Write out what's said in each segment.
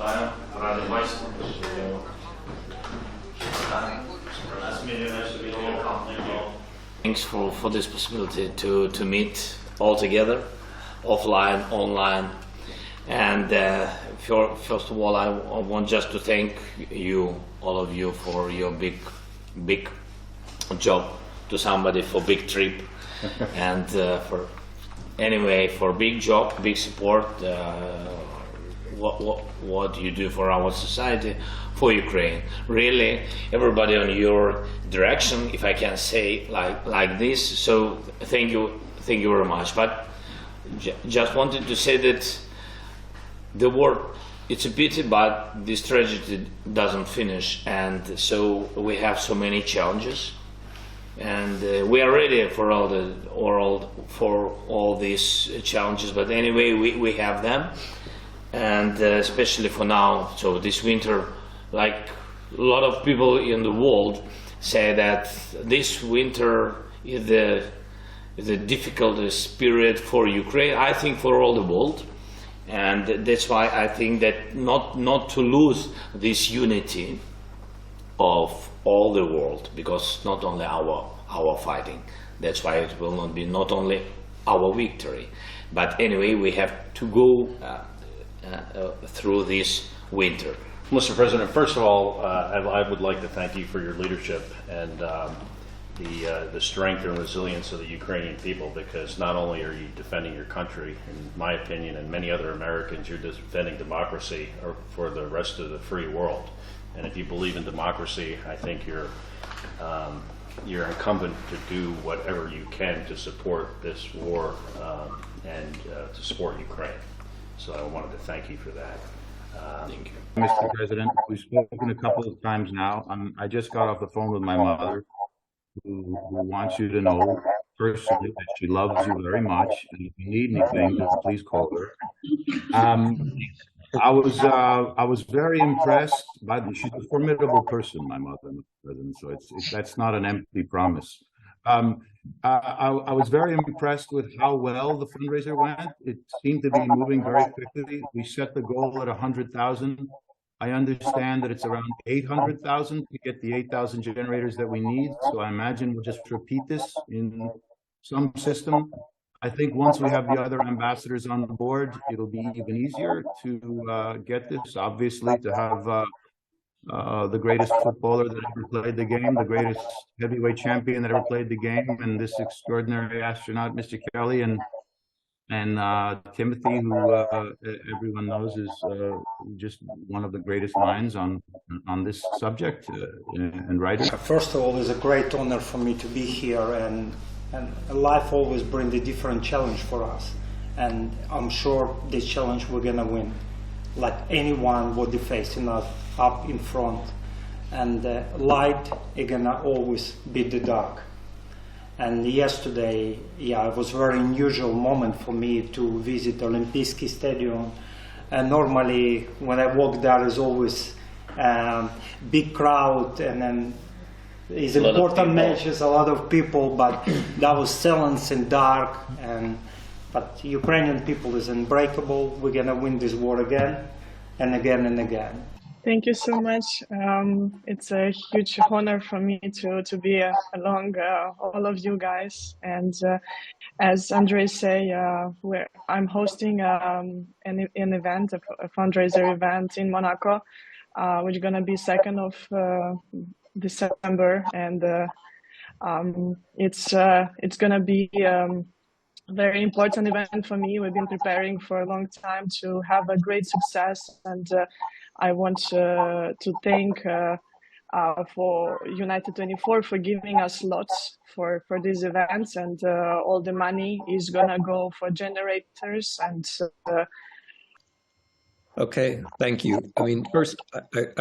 Вітаю, радий бачити. Thanks for this possibility to meet all together, offline, online. And first of all, I want just to thank you, all of you, for your big job, to somebody for big trip, and for big job, big support, what you do for our society, for Ukraine. Really, everybody on your direction, if I can say like this. So thank you very much. But just wanted to say that the war, it's a pity, but this tragedy doesn't finish, and so we have so many challenges, and we are ready for all these challenges. But anyway, we have them, and especially for now. So this winter, like a lot of people in the world say that this winter is the difficult period for Ukraine. I think for all the world. And that's why I think that not to lose this unity of all the world, because not only our fighting. That's why it will not be not only our victory, but anyway we have to go through this winter. Mr. President, first of all, I would like to thank you for your leadership and the strength and resilience of the Ukrainian people, because not only are you defending your country, in my opinion, and many other Americans, you're defending democracy for the rest of the free world. And if you believe in democracy, I think you're incumbent to do whatever you can to support this war and to support Ukraine. So I wanted to thank you for that. Thank you. Mr. President, we've spoken a couple of times now. I just got off the phone with my mother, who wants you to know personally that she loves you very much, and if you need anything, please call her. I was very impressed by she's a formidable person, my mother, Mr. President, so that's not an empty promise. I was very impressed with how well the fundraiser went. It seemed to be moving very quickly. We set the goal at 100,000. I understand that it's around 800,000 to get the 8,000 generators that we need. So I imagine we'll just repeat this in some system. I think once we have the other ambassadors on board, it'll be even easier to get this. Obviously, to have the greatest footballer that ever played the game, the greatest heavyweight champion that ever played the game, and this extraordinary astronaut, Mr. Kelly, and Timothy, who everyone knows is just one of the greatest minds on this subject and writing. First of all, it's a great honor for me to be here, and life always brings a different challenge for us, and I'm sure this challenge we're gonna win, like anyone will be facing us up in front, and light is gonna always beat the dark. And yesterday, it was a very unusual moment for me to visit Olympijski Stadium. And normally, when I walk there, there's always big crowd, and then it's important matches, a lot of people. But that was silence and dark. But Ukrainian people is unbreakable. We're gonna win this war again and again and again. Thank you so much. It's a huge honor for me to be along all of you guys. And as Andrei say, I'm hosting an event, a fundraiser event in Monaco, which is going to be 2nd of December, and it's going to be a very important event for me. We've been preparing for a long time to have a great success, and I want to thank for United24 for giving us lots for these events, and all the money is gonna go for generators and. Okay, thank you. I mean, first,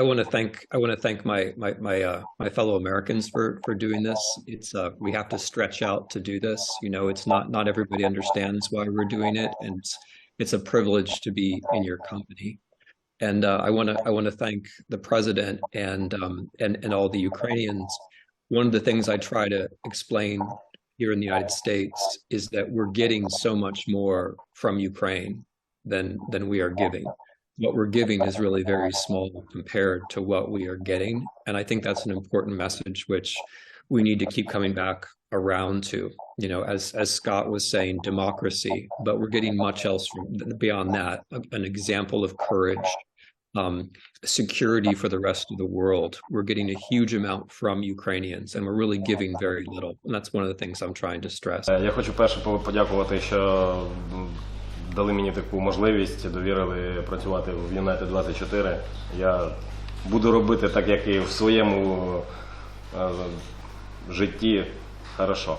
I want to thank my fellow Americans for doing this. It's we have to stretch out to do this. You know, it's not everybody understands why we're doing it, and it's a privilege to be in your company. And I want to thank the president and all the Ukrainians. One of the things I try to explain here in the United States is that we're getting so much more from Ukraine than we are giving. what we're giving is really very small compared to what we are getting. And I think that's an important message, which we need to keep coming back around to, you know, as Scott was saying, democracy, but we're getting much else from beyond that, an example of courage, security for the rest of the world. We're getting a huge amount from Ukrainians, and we're really giving very little. And that's one of the things I'm trying to stress. Я хочу перше подякувати, що дали мені таку можливість, довірили працювати в United24. Я буду робити так, як і в своєму житті, хорошо.